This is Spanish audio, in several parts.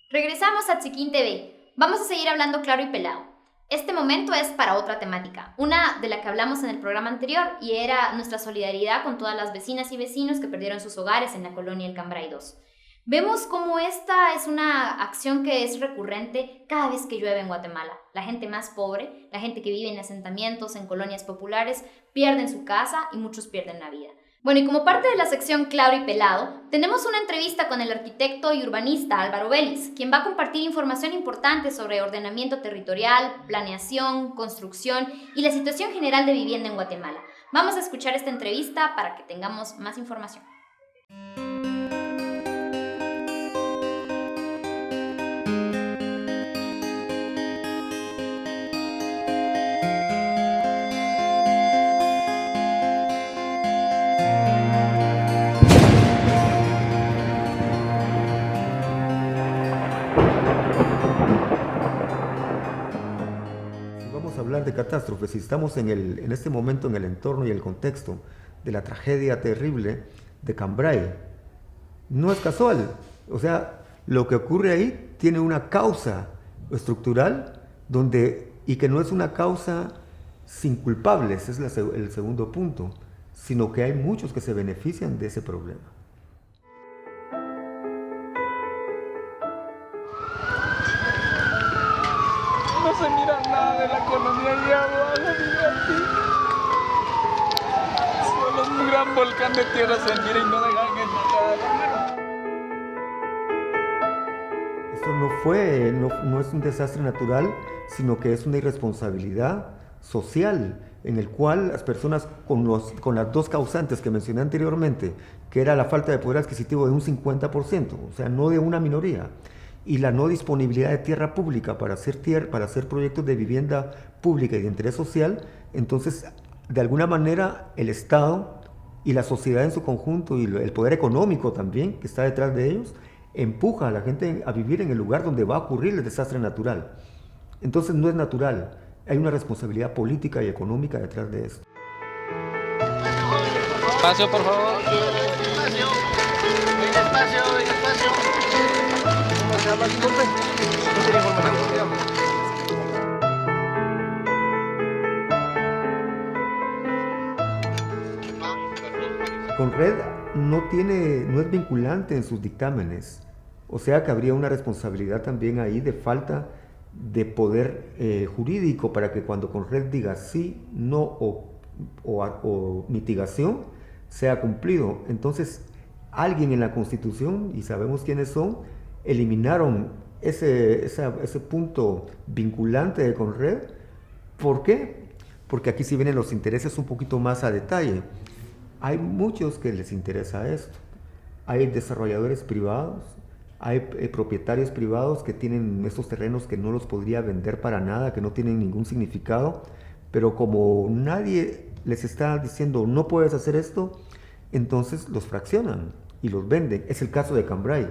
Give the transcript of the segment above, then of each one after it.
Regresamos a Chiquín TV. Vamos a seguir hablando claro y pelado. Este momento es para otra temática, una de la que hablamos en el programa anterior y era nuestra solidaridad con todas las vecinas y vecinos que perdieron sus hogares en la colonia El Cambray 2. Vemos cómo esta es una acción que es recurrente cada vez que llueve en Guatemala. La gente más pobre, la gente que vive en asentamientos, en colonias populares, pierden su casa y muchos pierden la vida. Bueno, y como parte de la sección Claro y Pelado, tenemos una entrevista con el arquitecto y urbanista Álvaro Vélez, quien va a compartir información importante sobre ordenamiento territorial, planeación, construcción y la situación general de vivienda en Guatemala. Vamos a escuchar esta entrevista para que tengamos más información. Hablar de catástrofes, si estamos en este momento en el entorno y el contexto de la tragedia terrible de Cambray, no es casual. O sea, lo que ocurre ahí tiene una causa estructural y que no es una causa sin culpables, es el segundo punto, sino que hay muchos que se benefician de ese problema. No se mira nada de la colonia y agua, solo un gran volcán de tierra se mira y no dejan nada. Esto no es un desastre natural, sino que es una irresponsabilidad social en el cual las personas con las dos causantes que mencioné anteriormente, que era la falta de poder adquisitivo de un 50%, o sea, no de una minoría, y la no disponibilidad de tierra pública para hacer proyectos de vivienda pública y de interés social, entonces, de alguna manera, el Estado y la sociedad en su conjunto y el poder económico también, que está detrás de ellos, empuja a la gente a vivir en el lugar donde va a ocurrir el desastre natural. Entonces no es natural, hay una responsabilidad política y económica detrás de esto. Espacio, por favor. Espacio. Conred no es vinculante en sus dictámenes, o sea que habría una responsabilidad también ahí de falta de poder jurídico para que cuando Conred diga sí, no o mitigación sea cumplido. Entonces alguien en la Constitución, y sabemos quiénes son, eliminaron ese punto vinculante de Conred. ¿Por qué? Porque aquí sí vienen los intereses un poquito más a detalle. Hay muchos que les interesa esto. Hay desarrolladores privados, hay propietarios privados que tienen estos terrenos que no los podría vender para nada, que no tienen ningún significado, pero como nadie les está diciendo no puedes hacer esto, entonces los fraccionan y los venden. Es el caso de Cambray.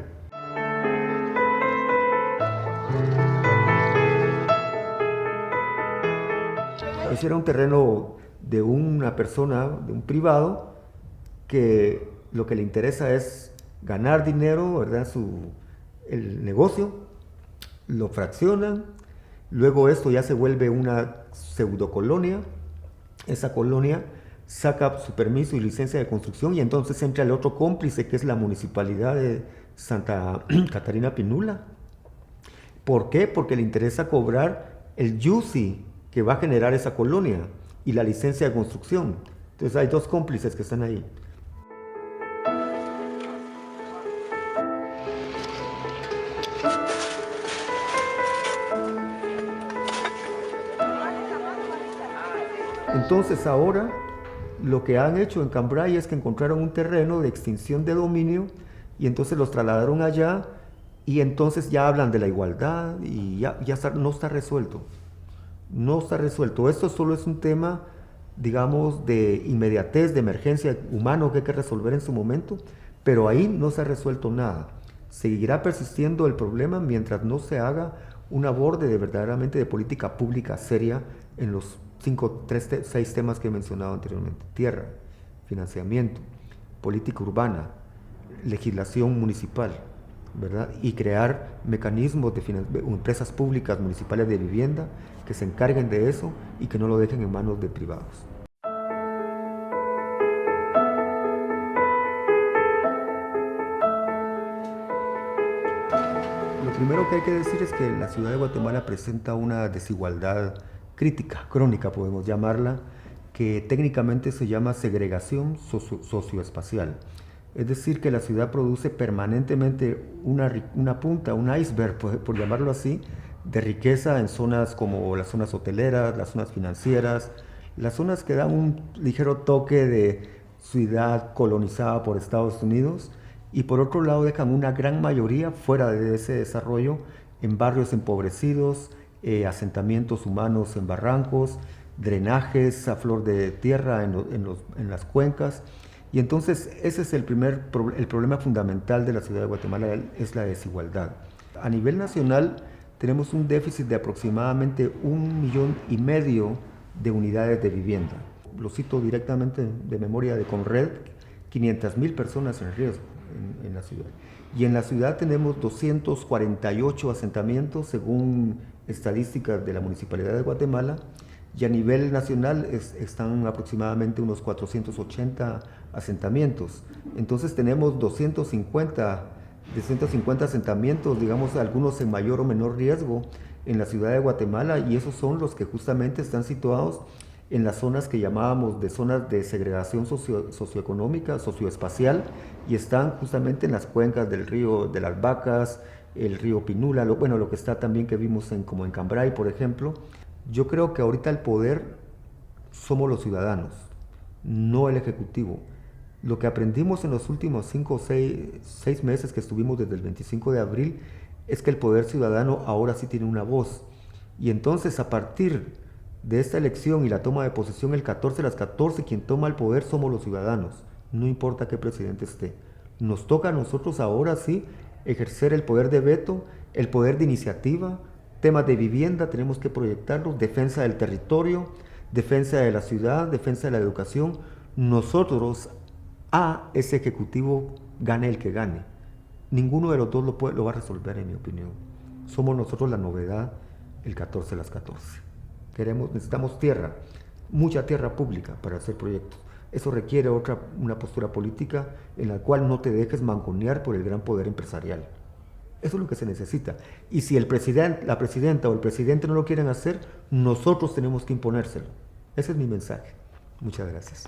Ese era un terreno de una persona, de un privado, que lo que le interesa es ganar dinero, ¿verdad? El negocio, lo fraccionan, luego esto ya se vuelve una pseudocolonia, esa colonia saca su permiso y licencia de construcción y entonces entra el otro cómplice que es la municipalidad de Santa Catarina Pinula. ¿Por qué? Porque le interesa cobrar el YUSI que va a generar esa colonia y la licencia de construcción. Entonces hay dos cómplices que están ahí. Entonces ahora lo que han hecho en Cambray es que encontraron un terreno de extinción de dominio y entonces los trasladaron allá y entonces ya hablan de la igualdad y ya no está resuelto. No está resuelto. Esto solo es un tema, digamos, de inmediatez, de emergencia humano que hay que resolver en su momento, pero ahí no se ha resuelto nada. Seguirá persistiendo el problema mientras no se haga un aborde verdaderamente de política pública seria en los 6 temas que he mencionado anteriormente: tierra, financiamiento, política urbana, legislación municipal, ¿verdad? Y crear mecanismos de empresas públicas municipales de vivienda que se encarguen de eso y que no lo dejen en manos de privados. Lo primero que hay que decir es que la ciudad de Guatemala presenta una desigualdad crítica, crónica podemos llamarla, que técnicamente se llama segregación socioespacial. Es decir, que la ciudad produce permanentemente una punta, un iceberg, por llamarlo así, de riqueza en zonas como las zonas hoteleras, las zonas financieras, las zonas que dan un ligero toque de ciudad colonizada por Estados Unidos, y por otro lado dejan una gran mayoría fuera de ese desarrollo en barrios empobrecidos, asentamientos humanos en barrancos, drenajes a flor de tierra en las cuencas. Y entonces ese es el problema fundamental de la ciudad de Guatemala, es la desigualdad. A nivel nacional tenemos un déficit de aproximadamente 1,5 millones de unidades de vivienda. Lo cito directamente de memoria de Conred, 500,000 personas en riesgo en la ciudad. Y en la ciudad tenemos 248 asentamientos según estadísticas de la Municipalidad de Guatemala, y a nivel nacional están aproximadamente unos 480 asentamientos. Entonces tenemos 250 asentamientos, digamos, algunos en mayor o menor riesgo en la ciudad de Guatemala, y esos son los que justamente están situados en las zonas que llamábamos de zonas de segregación socioeconómica, socioespacial, y están justamente en las cuencas del río de las Vacas, el río Pinula, lo que está también que vimos como en Cambrai, por ejemplo. Yo creo que ahorita el poder somos los ciudadanos, no el Ejecutivo. Lo que aprendimos en los últimos 5 o 6 meses que estuvimos desde el 25 de abril es que el poder ciudadano ahora sí tiene una voz. Y entonces, a partir de esta elección y la toma de posesión el 14 a las 14, quien toma el poder somos los ciudadanos, no importa qué presidente esté. Nos toca a nosotros ahora sí ejercer el poder de veto, el poder de iniciativa. Temas de vivienda tenemos que proyectarlos, defensa del territorio, defensa de la ciudad, defensa de la educación. Nosotros, a ese ejecutivo, gane el que gane. Ninguno de los dos lo va a resolver, en mi opinión. Somos nosotros la novedad el 14 a las 14. Necesitamos tierra, mucha tierra pública para hacer proyectos. Eso requiere una postura política en la cual no te dejes mangonear por el gran poder empresarial. Eso es lo que se necesita. Y si la presidenta o el presidente no lo quieren hacer, nosotros tenemos que imponérselo. Ese es mi mensaje. Muchas gracias.